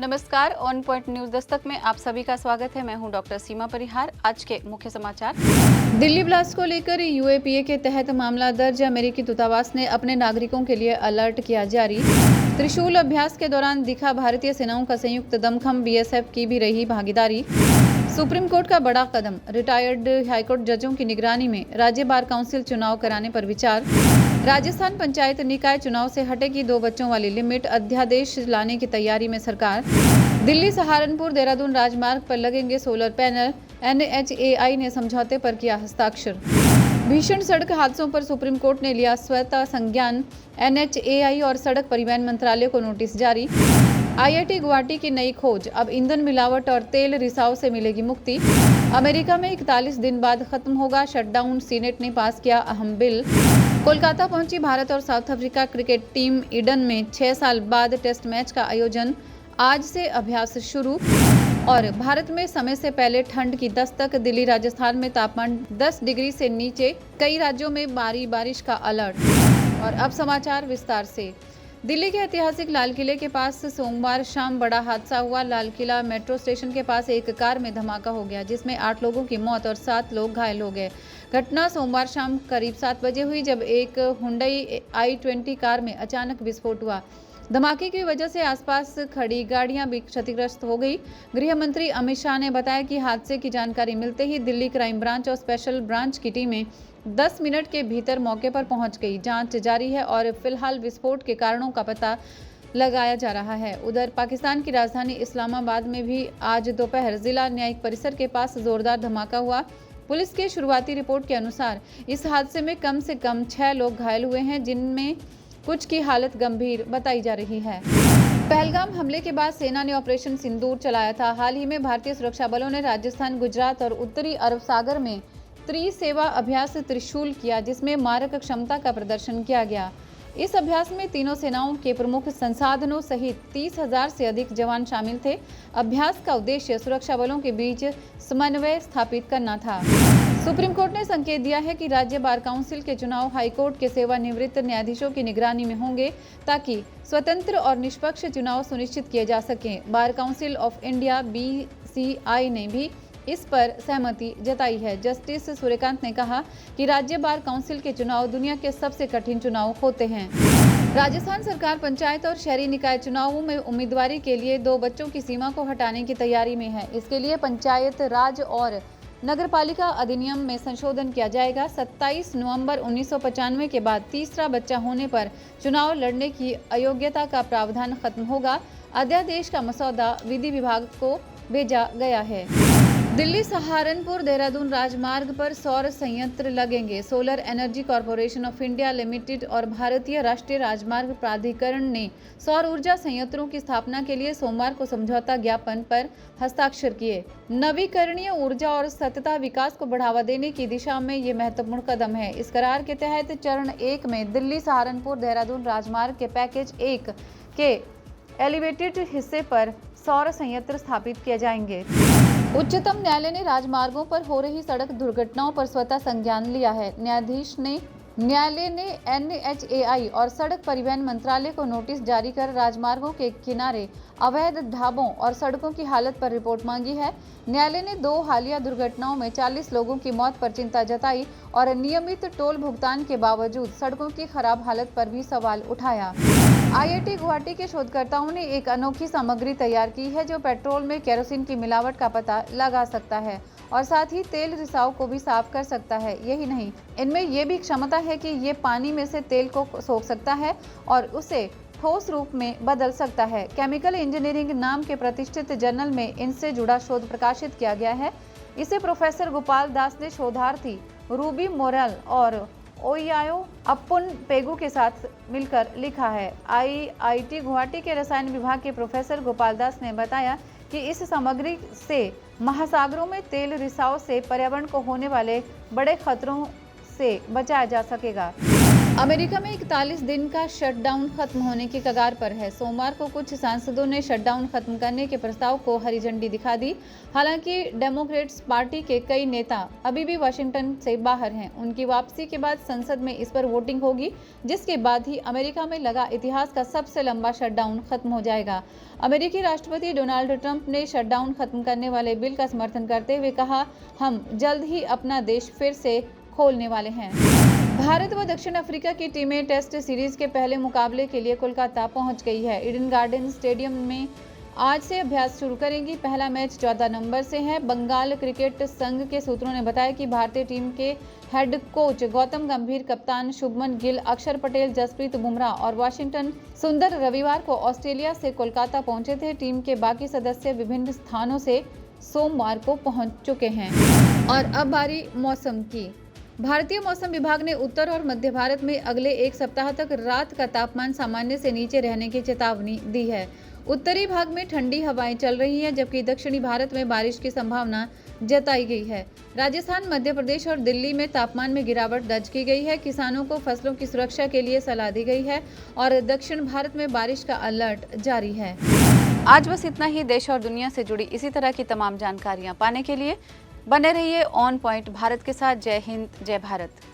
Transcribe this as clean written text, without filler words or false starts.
नमस्कार, on point news Dastak में आप सभी का स्वागत है। मैं हूं डॉक्टर सीमा परिहार। आज के मुख्य समाचार। दिल्ली ब्लास्ट को लेकर यूएपीए के तहत मामला दर्ज। अमेरिकी दूतावास ने अपने नागरिकों के लिए अलर्ट किया जारी। त्रिशूल अभ्यास के दौरान दिखा भारतीय सेनाओं का संयुक्त दमखम, बीएसएफ की भी रही भागीदारी। सुप्रीम कोर्ट का बड़ा कदम, रिटायर्ड हाईकोर्ट जजों की निगरानी में राज्य बार काउंसिल चुनाव कराने पर विचार। राजस्थान पंचायत निकाय चुनाव से हटेगी 2 बच्चों वाली लिमिट, अध्यादेश लाने की तैयारी में सरकार। दिल्ली सहारनपुर देहरादून राजमार्ग पर लगेंगे सोलर पैनल, NHAI ने समझौते पर किया हस्ताक्षर। भीषण सड़क हादसों पर सुप्रीम कोर्ट ने लिया स्वतः संज्ञान, NHAI और सड़क परिवहन मंत्रालय को नोटिस जारी। IIT गुवाहाटी की नई खोज, अब ईंधन मिलावट और तेल रिसाव से मिलेगी मुक्ति। अमेरिका में 41 दिन बाद खत्म होगा शटडाउन, सीनेट ने पास किया अहम बिल। कोलकाता पहुंची भारत और south Africa cricket team. Eden में 6 साल बाद टेस्ट मैच का आयोजन, आज से अभ्यास शुरू। और भारत में समय से पहले ठंड की दस्तक, दिल्ली राजस्थान में तापमान 10 डिग्री से नीचे, कई राज्यों में भारी बारिश का अलर्ट। और अब समाचार विस्तार से। दिल्ली के ऐतिहासिक लाल किले के पास सोमवार शाम बड़ा हादसा हुआ। लाल किला मेट्रो स्टेशन के पास एक कार में धमाका हो गया, जिसमें 8 लोगों की मौत और 7 लोग घायल हो गए। घटना सोमवार शाम करीब 7 बजे हुई, जब एक हुंडई i20 कार में अचानक विस्फोट हुआ। धमाके की वजह से आसपास खड़ी गाड़ियां भी क्षतिग्रस्त हो गई। गृह मंत्री अमित शाह ने बताया कि हादसे की जानकारी मिलते ही दिल्ली क्राइम ब्रांच और स्पेशल ब्रांच की टीमें 10 मिनट के भीतर मौके पर पहुंच गई। जांच जारी है और फिलहाल विस्फोट के कारणों का पता लगाया जा रहा है। उधर पाकिस्तान की राजधानी इस्लामाबाद में भी आज दोपहर जिला न्यायिक परिसर के पास जोरदार धमाका हुआ। पुलिस की शुरुआती रिपोर्ट के अनुसार इस हादसे में कम से कम 6 लोग घायल हुए हैं, जिनमें कुछ की हालत गंभीर बताई जा रही है। पहलगाम हमले के बाद सेना ने ऑपरेशन सिंदूर चलाया था। हाल ही में भारतीय सुरक्षा बलों ने राजस्थान, गुजरात और उत्तरी अरब सागर में त्रिसेवा अभ्यास त्रिशूल किया, जिसमें मारक क्षमता का प्रदर्शन किया गया। इस अभ्यास में तीनों सेनाओं के प्रमुख संसाधनों सहित 30,000 से अधिक जवान शामिल थे। अभ्यास का उद्देश्य सुरक्षा बलों के बीच समन्वय स्थापित करना था। सुप्रीम कोर्ट ने संकेत दिया है कि राज्य बार काउंसिल के चुनाव हाईकोर्ट के सेवानिवृत्त न्यायाधीशों की निगरानी में होंगे, ताकि स्वतंत्र और निष्पक्ष चुनाव सुनिश्चित किए जा सकें। Bar council of India BCI ने भी इस पर सहमति जताई है। जस्टिस सूर्यकांत ने कहा कि राज्य बार काउंसिल के चुनाव दुनिया के सबसे कठिन चुनाव होते हैं। राजस्थान सरकार पंचायत और शहरी निकाय चुनावों में उम्मीदवारी के लिए 2 बच्चों की सीमा को हटाने की तैयारी में है। इसके लिए पंचायत राज और नगरपालिका अधिनियम में संशोधन किया जाएगा। 27 नवंबर 1995 के बाद तीसरा बच्चा होने पर चुनाव लड़ने की अयोग्यता का प्रावधान खत्म होगा। अध्यादेश का मसौदा विधि विभाग को भेजा गया है। दिल्ली सहारनपुर देहरादून राजमार्ग पर सौर संयंत्र लगेंगे। Solar energy corporation of India limited और भारतीय राष्ट्रीय राजमार्ग प्राधिकरण ने सौर ऊर्जा संयंत्रों की स्थापना के लिए सोमवार को समझौता ज्ञापन पर हस्ताक्षर किए। नवीकरणीय ऊर्जा और सतत विकास को बढ़ावा देने की दिशा में ये महत्वपूर्ण कदम है। इस करार के तहत चरण 1 में दिल्ली सहारनपुर देहरादून राजमार्ग के पैकेज 1 के एलिवेटेड हिस्से पर सौर संयंत्र स्थापित किए जाएंगे। उच्चतम न्यायालय ने राजमार्गों पर हो रही सड़क दुर्घटनाओं पर स्वतः संज्ञान लिया है। न्यायालय ने NHAI और सड़क परिवहन मंत्रालय को नोटिस जारी कर राजमार्गों के किनारे अवैध ढाबों और सड़कों की हालत पर रिपोर्ट मांगी है। न्यायालय ने 2 हालिया दुर्घटनाओं में 40 लोगों की मौत पर चिंता जताई और नियमित टोल भुगतान के बावजूद सड़कों की खराब हालत पर भी सवाल उठाया। IIT गुवाहाटी के शोधकर्ताओं ने एक अनोखी सामग्री तैयार की है, जो पेट्रोल में केरोसिन की मिलावट का पता लगा सकता है और साथ ही तेल रिसाव को भी साफ कर सकता है। यही नहीं, इनमें यह भी क्षमता है कि ये पानी में से तेल को सोख सकता है और उसे ठोस रूप में बदल सकता है। केमिकल इंजीनियरिंग नाम के प्रतिष्ठित जर्नल में इनसे जुड़ा शोध प्रकाशित किया गया है। इसे प्रोफेसर गोपाल दास ने शोधार्थी रूबी मोरेल और ओयायो अप्पुन पेगू के साथ मिलकर लिखा है। IIT गुवाहाटी के रसायन विभाग के प्रोफेसर गोपाल दास ने बताया कि इस सामग्री से महासागरों में तेल रिसाव से पर्यावरण को होने वाले बड़े खतरों से बचाया जा सकेगा। अमेरिका में 41 दिन का शटडाउन खत्म होने की कगार पर है। सोमवार को कुछ सांसदों ने शटडाउन खत्म करने के प्रस्ताव को हरी झंडी दिखा दी। हालांकि डेमोक्रेट्स पार्टी के कई नेता अभी भी वाशिंगटन से बाहर हैं। उनकी वापसी के बाद संसद में इस पर वोटिंग होगी, जिसके बाद ही अमेरिका में लगा इतिहास का सबसे लंबा शटडाउन खत्म हो जाएगा। अमेरिकी राष्ट्रपति डोनाल्ड ट्रंप ने शटडाउन खत्म करने वाले बिल का समर्थन करते हुए कहा, हम जल्द ही अपना देश फिर से खोलने वाले हैं। भारत व दक्षिण अफ्रीका की टीमें टेस्ट सीरीज के पहले मुकाबले के लिए कोलकाता पहुंच गई है। ईडन गार्डन स्टेडियम में आज से अभ्यास शुरू करेंगी। पहला मैच 14 नवंबर से है। बंगाल क्रिकेट संघ के सूत्रों ने बताया कि भारतीय टीम के हेड कोच गौतम गंभीर, कप्तान शुभमन गिल, अक्षर पटेल, जसप्रीत बुमराह और वाशिंगटन सुंदर रविवार को ऑस्ट्रेलिया से कोलकाता पहुंचे थे। टीम के बाकी सदस्य विभिन्न स्थानों से सोमवार को पहुंच चुके हैं। और अब बारी मौसम की। भारतीय मौसम विभाग ने उत्तर और मध्य भारत में अगले एक सप्ताह तक रात का तापमान सामान्य से नीचे रहने की चेतावनी दी है। उत्तरी भाग में ठंडी हवाएं चल रही हैं, जबकि दक्षिणी भारत में बारिश की संभावना जताई गई है। राजस्थान, मध्य प्रदेश और दिल्ली में तापमान में गिरावट दर्ज की गई है। किसानों को फसलों की सुरक्षा के लिए सलाह दी गई है और दक्षिण भारत में बारिश का अलर्ट जारी है। आज बस इतना ही। देश और दुनिया से जुड़ी इसी तरह की तमाम जानकारियां पाने के लिए बने रहिए ऑन पॉइंट भारत के साथ। जय हिंद, जय भारत।